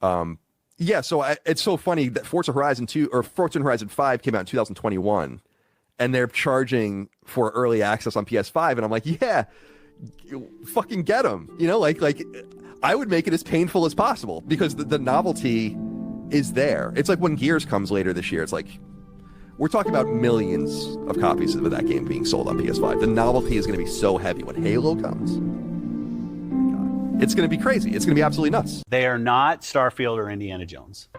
Yeah, so it's so funny that Forza Horizon 2 or Forza Horizon 5 came out in 2021, and they're charging for early access on PS5, and I'm like, yeah, fucking get them. You know, like I would make it as painful as possible because the novelty is there. It's like when Gears comes later this year. It's like we're talking about millions of copies of that game being sold on PS5. The novelty is going to be so heavy when Halo comes. It's going to be crazy. It's going to be absolutely nuts. They are not Starfield or Indiana Jones.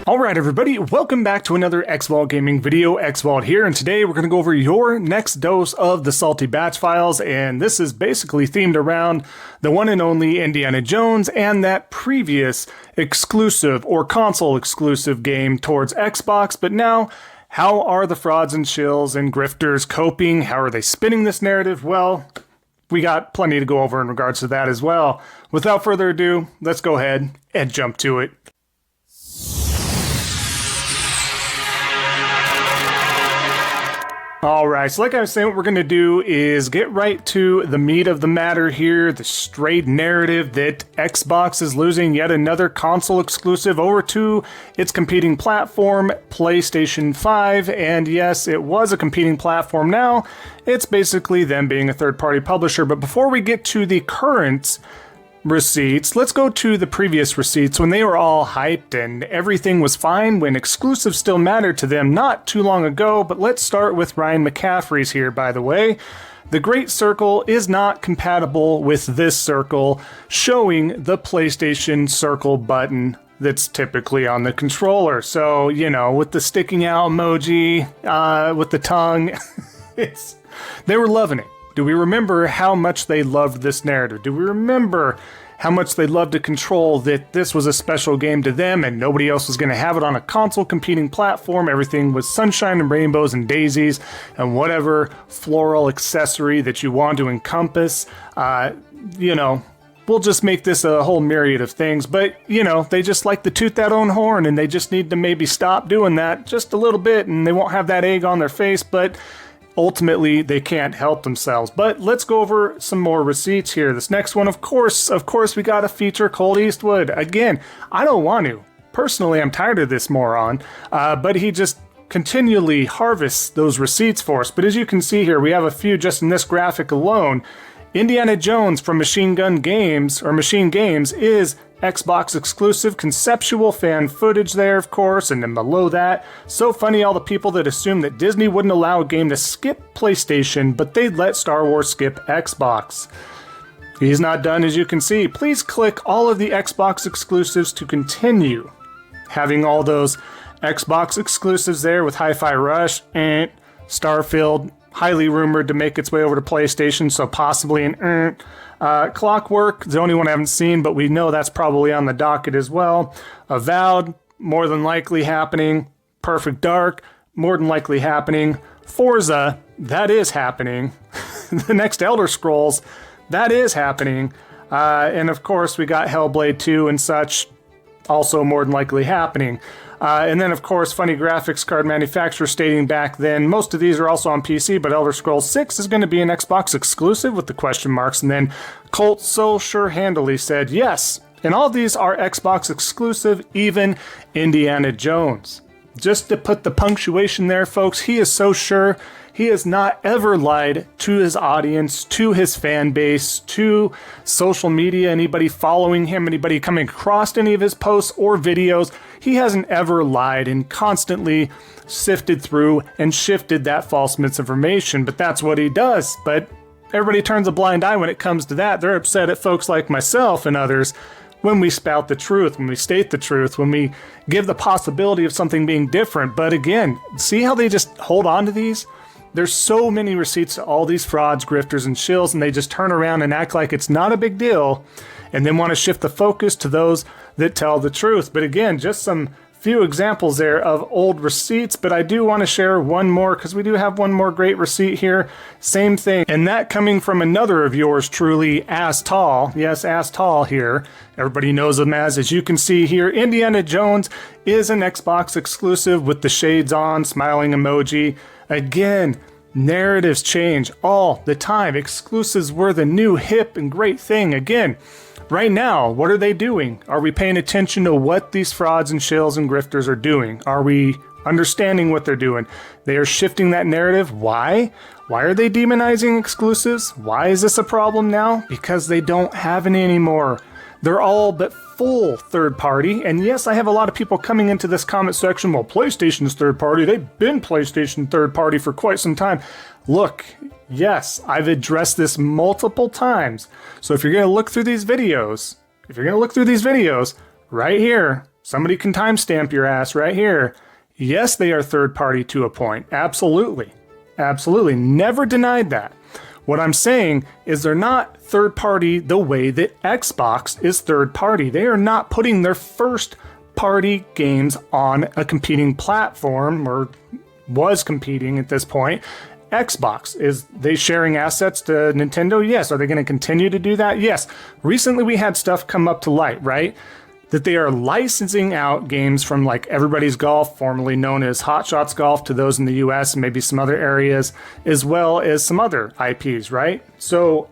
All right, everybody, welcome back to another Xvault Gaming video. Xvault here, and today we're going to go over your next dose of the Salty Batch Files, and this is basically themed around the one and only Indiana Jones and that previous exclusive or console exclusive game towards Xbox. But now, how are the frauds and shills and grifters coping? How are they spinning this narrative? Well, we got plenty to go over in regards to that as well. Without further ado, let's go ahead and jump to it. Alright, so like I was saying, what we're going to do is get right to the meat of the matter here, the straight narrative that Xbox is losing yet another console exclusive over to its competing platform, PlayStation 5, and yes, it was a competing platform now. It's basically them being a third-party publisher, but before we get to the current receipts, let's go to the previous receipts when they were all hyped and everything was fine, when exclusives still mattered to them not too long ago. But let's start with Ryan McCaffrey's here, by the way. The Great Circle is not compatible with this circle, showing the PlayStation Circle button that's typically on the controller. So, you know, with the sticking out emoji, with the tongue, they were loving it. Do we remember how much they loved this narrative? Do we remember how much they loved to control that this was a special game to them and nobody else was going to have it on a console competing platform? Everything was sunshine and rainbows and daisies and whatever floral accessory that you want to encompass. You know, we'll just make this a whole myriad of things. But, you know, they just like to toot that own horn, and they just need to maybe stop doing that just a little bit, and they won't have that egg on their face. But ultimately, they can't help themselves. But let's go over some more receipts here. This next one, of course, we got to feature Colt Eastwood. Again, I don't want to. Personally, I'm tired of this moron. But he just continually harvests those receipts for us. But as you can see here, we have a few just in this graphic alone. Indiana Jones from Machine Games is Xbox exclusive conceptual fan footage there, of course, and then below that, so funny all the people that assume that Disney wouldn't allow a game to skip PlayStation, but they'd let Star Wars skip Xbox. He's not done, as you can see. Please click all of the Xbox exclusives to continue. Having all those Xbox exclusives there with Hi-Fi Rush and Starfield, highly rumored to make its way over to PlayStation, so possibly an Clockwork, the only one I haven't seen, but we know that's probably on the docket as well. Avowed, more than likely happening. Perfect Dark, more than likely happening. Forza, that is happening. The next Elder Scrolls, that is happening. And of course, we got Hellblade 2 and such, also more than likely happening. And then, of course, funny graphics card manufacturer stating back then, most of these are also on PC, but Elder Scrolls 6 is going to be an Xbox exclusive with the question marks. And then Colt so sure-handedly said, yes, and all these are Xbox exclusive, even Indiana Jones. Just to put the punctuation there, folks, he is so sure. He has not ever lied to his audience, to his fan base, to social media, anybody following him, anybody coming across any of his posts or videos. He hasn't ever lied and constantly sifted through and shifted that false misinformation, but that's what he does. But everybody turns a blind eye when it comes to that. They're upset at folks like myself and others when we spout the truth, when we state the truth, when we give the possibility of something being different. But again, see how they just hold on to these? There's so many receipts to all these frauds, grifters, and shills, and they just turn around and act like it's not a big deal, and then want to shift the focus to those that tell the truth. But again, just some few examples there of old receipts, but I do want to share one more because we do have one more great receipt here. Same thing, and that coming from another of yours truly, Ass Tall. Yes, Ass Tall here. Everybody knows him as you can see here, Indiana Jones is an Xbox exclusive with the shades on, smiling emoji. Again, narratives change all the time. Exclusives were the new hip and great thing. Again, Right now, what are they doing? Are we paying attention to what these frauds and shills and grifters are doing? Are we understanding what they're doing? They are shifting that narrative. Why? Why are they demonizing exclusives? Why is this a problem now? Because they don't have any anymore. They're all but full third party. And yes, I have a lot of people coming into this comment section. Well, PlayStation's third party. They've been PlayStation third party for quite some time. Look, yes, I've addressed this multiple times. So if you're going to look through these videos, right here, somebody can timestamp your ass right here. Yes, they are third party to a point. Absolutely. Absolutely. Never denied that. What I'm saying is they're not third party the way that Xbox is third party. They are not putting their first party games on a competing platform, or was competing at this point. Xbox, is they sharing assets to Nintendo? Yes. Are they going to continue to do that? Yes. Recently we had stuff come up to light, right? That they are licensing out games from like Everybody's Golf, formerly known as Hot Shots Golf, to those in the US and maybe some other areas, as well as some other IPs, right? So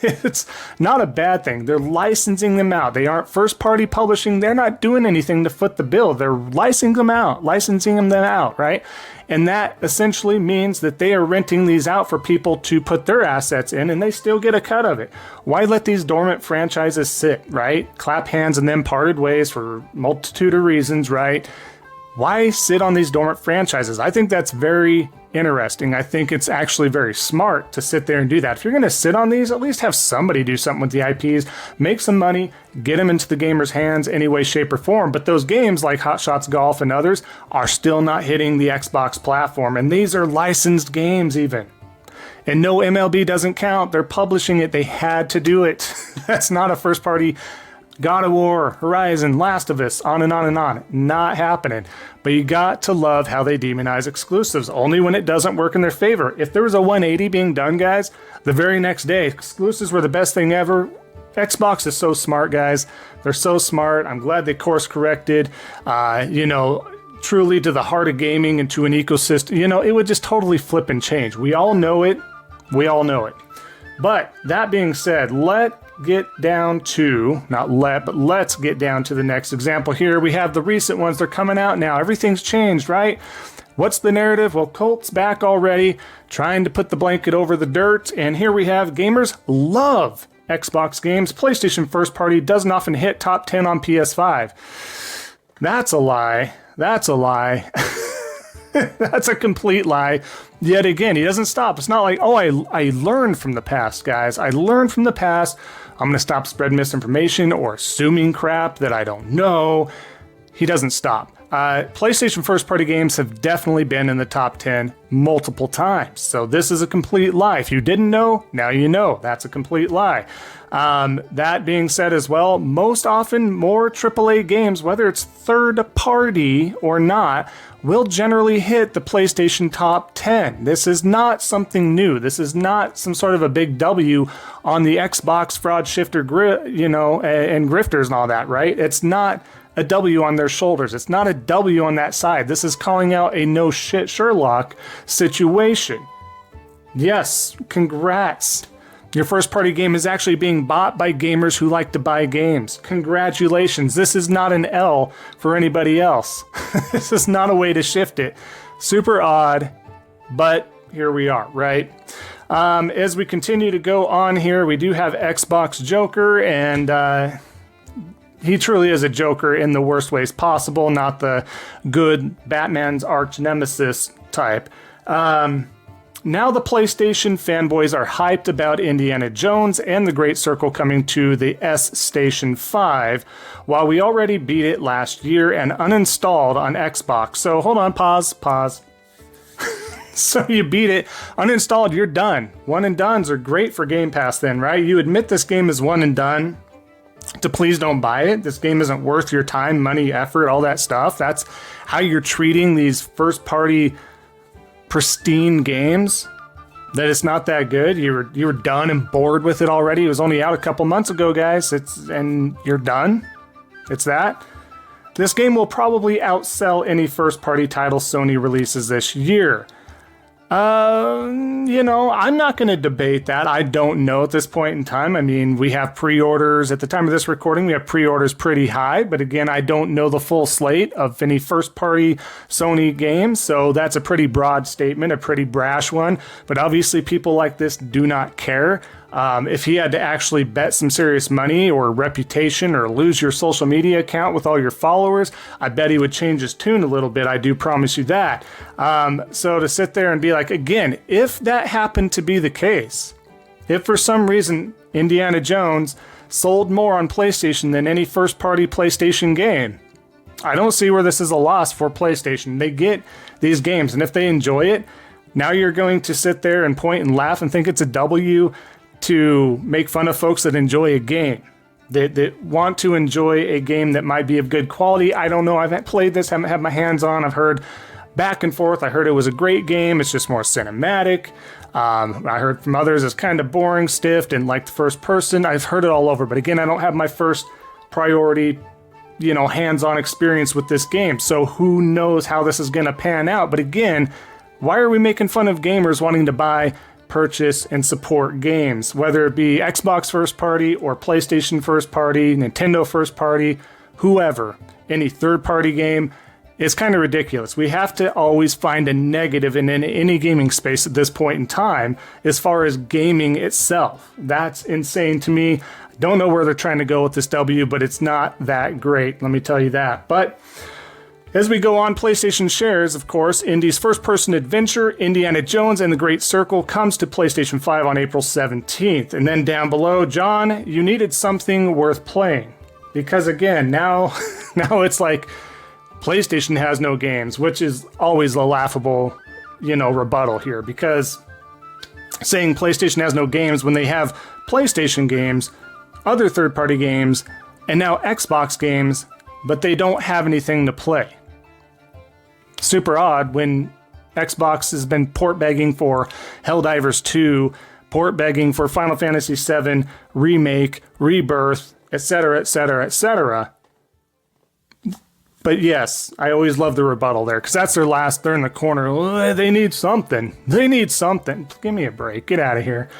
it's not a bad thing. They're licensing them out. They aren't first party publishing. They're not doing anything to foot the bill. They're licensing them out, right? And that essentially means that they are renting these out for people to put their assets in, and they still get a cut of it. Why let these dormant franchises sit, right? Clap hands and then parted ways for a multitude of reasons, right? Why sit on these dormant franchises? I think that's very interesting. I think it's actually very smart to sit there and do that. If you're going to sit on these, at least have somebody do something with the IPs, make some money, get them into the gamers' hands any way, shape, or form. But those games like Hot Shots Golf and others are still not hitting the Xbox platform. And these are licensed games even. And no, MLB doesn't count. They're publishing it. They had to do it. That's not a first party. God of War, Horizon, Last of Us, on and on and on. Not happening. But you got to love how they demonize exclusives, only when it doesn't work in their favor. If there was a 180 being done, guys, the very next day, exclusives were the best thing ever. Xbox is so smart, guys. They're so smart. I'm glad they course corrected. Truly to the heart of gaming and to an ecosystem. It would just totally flip and change. We all know it. But that being said, let's get down to the next example here. We have the recent ones. They're coming out now. Everything's changed, right? What's the narrative? Well, Colt's back already, trying to put the blanket over the dirt. And here we have gamers love Xbox games. PlayStation first party doesn't often hit top 10 on PS5. That's a lie. That's a complete lie. Yet again, he doesn't stop. It's not like, oh, I learned from the past, guys. I learned from the past. I'm going to stop spreading misinformation or assuming crap that I don't know. He doesn't stop. PlayStation first-party games have definitely been in the top 10 multiple times. So this is a complete lie. If you didn't know, now you know. That's a complete lie. That being said as well, most often more AAA games, whether it's third-party or not, will generally hit the PlayStation top 10. This is not something new. This is not some sort of a big W on the Xbox fraud shifter, and grifters and all that, right? It's not a W on their shoulders. It's not a W on that side. This is calling out a no shit Sherlock situation. Yes, congrats. Your first party game is actually being bought by gamers who like to buy games. Congratulations. This is not an L for anybody else. This is not a way to shift it. Super odd, but here we are, right? As we continue to go on here, we do have Xbox Joker, and he truly is a Joker in the worst ways possible, not the good Batman's arch nemesis type. Now the PlayStation fanboys are hyped about Indiana Jones and the Great Circle coming to the S Station 5, while we already beat it last year and uninstalled on Xbox. So hold on, pause. So you beat it, uninstalled, you're done. One and dones are great for Game Pass then, right? You admit this game is one and done to please don't buy it. This game isn't worth your time, money, effort, all that stuff. That's how you're treating these first party pristine games, that it's not that good. You were done and bored with it already. It was only out a couple months ago, guys. And you're done. It's that. This game will probably outsell any first party title Sony releases this year. I'm not going to debate that. I don't know at this point in time. I mean, we have pre-orders. At the time of this recording, we have pre-orders pretty high. But again, I don't know the full slate of any first-party Sony games. So that's a pretty broad statement, a pretty brash one. But obviously, people like this do not care. If he had to actually bet some serious money or reputation or lose your social media account with all your followers, I bet he would change his tune a little bit. I do promise you that. So to sit there and be like, again, if that happened to be the case, if for some reason Indiana Jones sold more on PlayStation than any first-party PlayStation game, I don't see where this is a loss for PlayStation. They get these games, and if they enjoy it, now you're going to sit there and point and laugh and think it's a W to make fun of folks that enjoy a game, that want to enjoy a game that might be of good quality. I don't know. I haven't played this, haven't had my hands on. I've heard back and forth. I heard it was a great game. It's just more cinematic. I heard from others it's kind of boring, stiff, and like the first person. I've heard it all over. But again, I don't have my first priority, hands-on experience with this game. So who knows how this is going to pan out. But again, why are we making fun of gamers wanting to buy, purchase, and support games, whether it be Xbox first party or PlayStation first party, Nintendo first party, whoever, any third party game? It's kind of ridiculous. We have to always find a negative in any gaming space at this point in time as far as gaming itself. That's insane to me. Don't know where they're trying to go with this W, but it's not that great, let me tell you that. But as we go on, PlayStation shares, of course, Indy's first-person adventure, Indiana Jones and the Great Circle, comes to PlayStation 5 on April 17th. And then down below, John, you needed something worth playing. Because again, now it's like PlayStation has no games, which is always a laughable, rebuttal here. Because saying PlayStation has no games when they have PlayStation games, other third-party games, and now Xbox games, but they don't have anything to play. Super odd when Xbox has been port begging for Helldivers 2, port begging for Final Fantasy VII, Remake, Rebirth, etc., etc., etc. But yes, I always love the rebuttal there, because that's they're in the corner. They need something. They need something. Give me a break. Get out of here.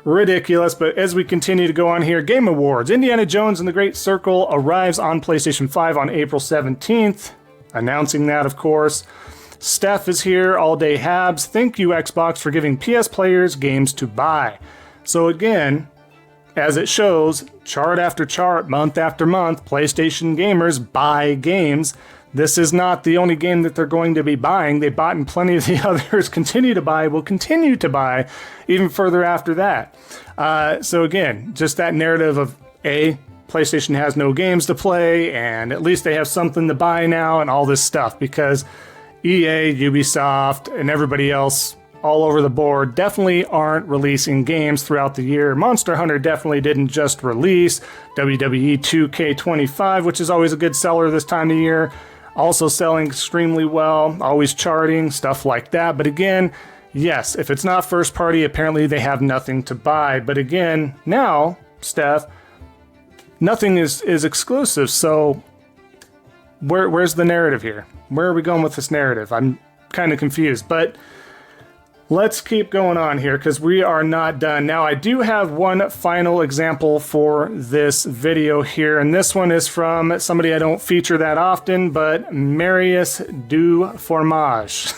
Ridiculous. But as we continue to go on here, Game Awards. Indiana Jones and the Great Circle arrives on PlayStation 5 on April 17th. Announcing that, of course. Steph is here, All Day Habs. Thank you, Xbox, for giving PS players games to buy. So again, as it shows, chart after chart, month after month, PlayStation gamers buy games. This is not the only game that they're going to be buying. They bought, and plenty of the others continue to buy, will continue to buy, even further after that. So again, just that narrative of PlayStation has no games to play, and at least they have something to buy now, and all this stuff, because EA, Ubisoft, and everybody else all over the board definitely aren't releasing games throughout the year. Monster Hunter definitely didn't just release. WWE 2K25, which is always a good seller this time of year, also selling extremely well, always charting, stuff like that. But again, yes, if it's not first party, apparently they have nothing to buy. But again, now, Steph, nothing is exclusive, so where's the narrative here? Where are we going with this narrative? I'm kind of confused, but let's keep going on here, because we are not done. Now, I do have one final example for this video here, and this one is from somebody I don't feature that often, but Marius du Formage.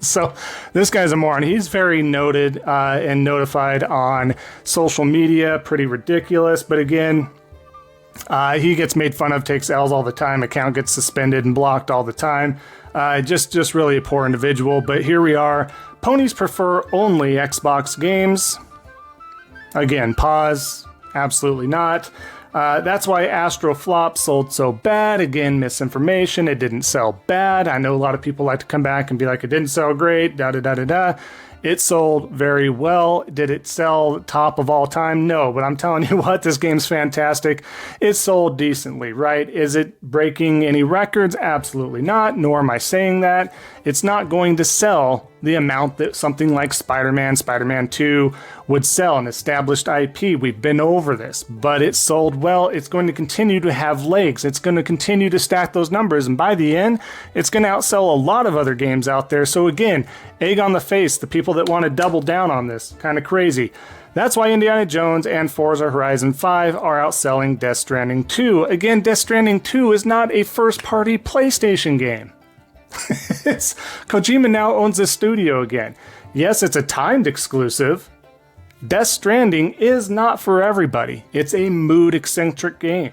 So this guy's a moron. He's very noted and notified on social media. Pretty ridiculous, but again, he gets made fun of, takes L's all the time, account gets suspended and blocked all the time. Just really a poor individual, but here we are. Ponies prefer only Xbox games. Again, pause. Absolutely not. That's why Astro Flop sold so bad. Again, misinformation. It didn't sell bad. I know a lot of people like to come back and be like, it didn't sell great, da-da-da-da-da. It sold very well. Did it sell top of all time? No, but I'm telling you what, this game's fantastic. It sold decently, right? Is it breaking any records? Absolutely not, nor am I saying that. It's not going to sell the amount that something like Spider-Man, Spider-Man 2 would sell, an established IP. We've been over this, but it sold well. It's going to continue to have legs. It's going to continue to stack those numbers, and by the end, it's going to outsell a lot of other games out there. So again, egg on the face, the people that want to double down on this, kind of crazy. That's why Indiana Jones and Forza Horizon 5 are outselling Death Stranding 2. Again, Death Stranding 2 is not a first-party PlayStation game. Kojima now owns this studio again. Yes, it's a timed exclusive. Death Stranding is not for everybody. It's a mood-eccentric game.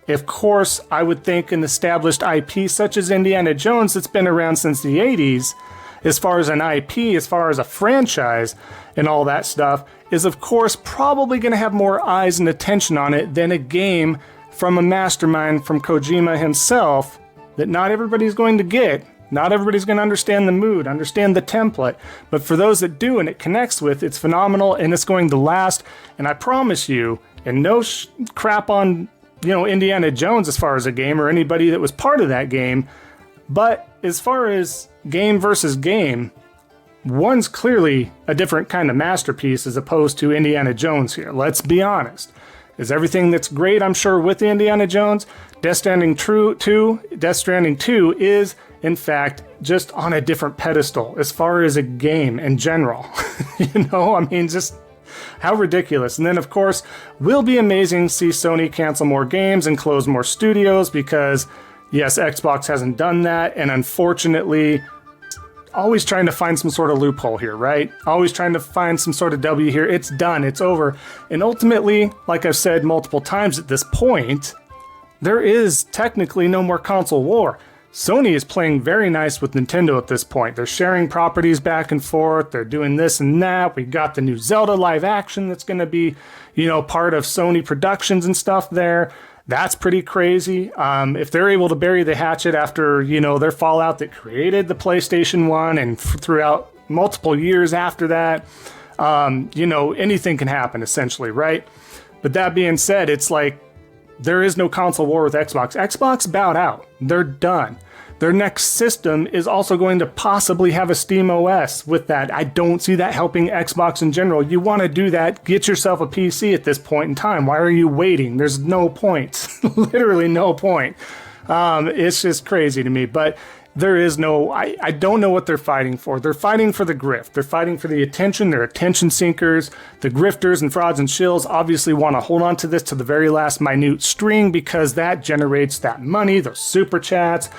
Of course, I would think an established IP such as Indiana Jones that's been around since the 80s, as far as an IP, as far as a franchise, and all that stuff, is of course probably going to have more eyes and attention on it than a game from a mastermind from Kojima himself that not everybody's going to get. Not everybody's going to understand the mood, understand the template, but for those that do and it connects with, it's phenomenal and it's going to last. And I promise you, and no crap on, Indiana Jones as far as a game or anybody that was part of that game, but as far as game versus game, one's clearly a different kind of masterpiece as opposed to Indiana Jones here. Let's be honest. Is everything that's great, I'm sure, with Indiana Jones? Death Stranding 2 is, in fact, just on a different pedestal as far as a game in general. Just how ridiculous. And then, of course, will be amazing to see Sony cancel more games and close more studios because, yes, Xbox hasn't done that, and unfortunately, always trying to find some sort of loophole here, right? Always trying to find some sort of W here. It's done. It's over. And ultimately, like I've said multiple times at this point, there is technically no more console war. Sony is playing very nice with Nintendo at this point. They're sharing properties back and forth. They're doing this and that. We got the new Zelda live action that's going to be, part of Sony Productions and stuff there. That's pretty crazy. If they're able to bury the hatchet after, their fallout that created the PlayStation 1 and throughout multiple years after that, anything can happen essentially, right? But that being said, it's like there is no console war with Xbox. Xbox bowed out. They're done. Their next system is also going to possibly have a Steam OS with that. I don't see that helping Xbox in general. You want to do that, get yourself a PC at this point in time. Why are you waiting? There's no point. Literally no point. It's just crazy to me. But there is no, I don't know what they're fighting for. They're fighting for the grift. They're fighting for the attention. They're attention seekers. The grifters and frauds and shills obviously want to hold on to this to the very last minute string because that generates that money, those super chats,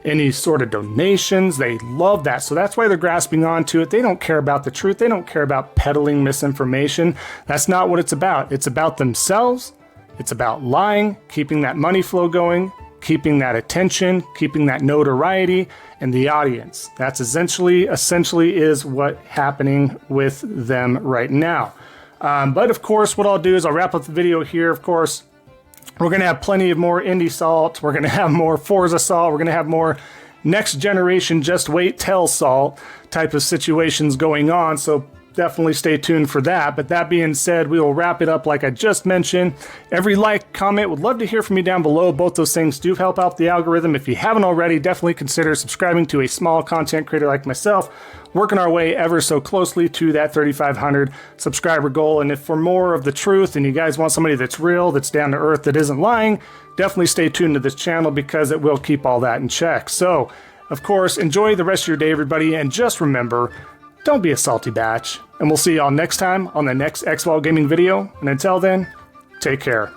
any sort of donations. They love that. So that's why they're grasping onto it. They don't care about the truth. They don't care about peddling misinformation. That's not what it's about. It's about themselves. It's about lying, keeping that money flow going, keeping that attention, keeping that notoriety, and the audience. That's essentially is what's happening with them right now. But of course, what I'll do is I'll wrap up the video here. Of course, we're going to have plenty of more Indy Salt. We're going to have more Forza Salt. We're going to have more next generation just wait till Salt type of situations going on. So definitely stay tuned for that. But that being said, we will wrap it up like I just mentioned. Every like, comment, would love to hear from you down below. Both those things do help out the algorithm. If you haven't already, definitely consider subscribing to a small content creator like myself, working our way ever so closely to that 3,500 subscriber goal. And if for more of the truth and you guys want somebody that's real, that's down to earth, that isn't lying, definitely stay tuned to this channel because it will keep all that in check. So, of course, enjoy the rest of your day, everybody, and just remember, don't be a salty batch. And we'll see y'all next time on the next Xvault Gaming video. And until then, take care.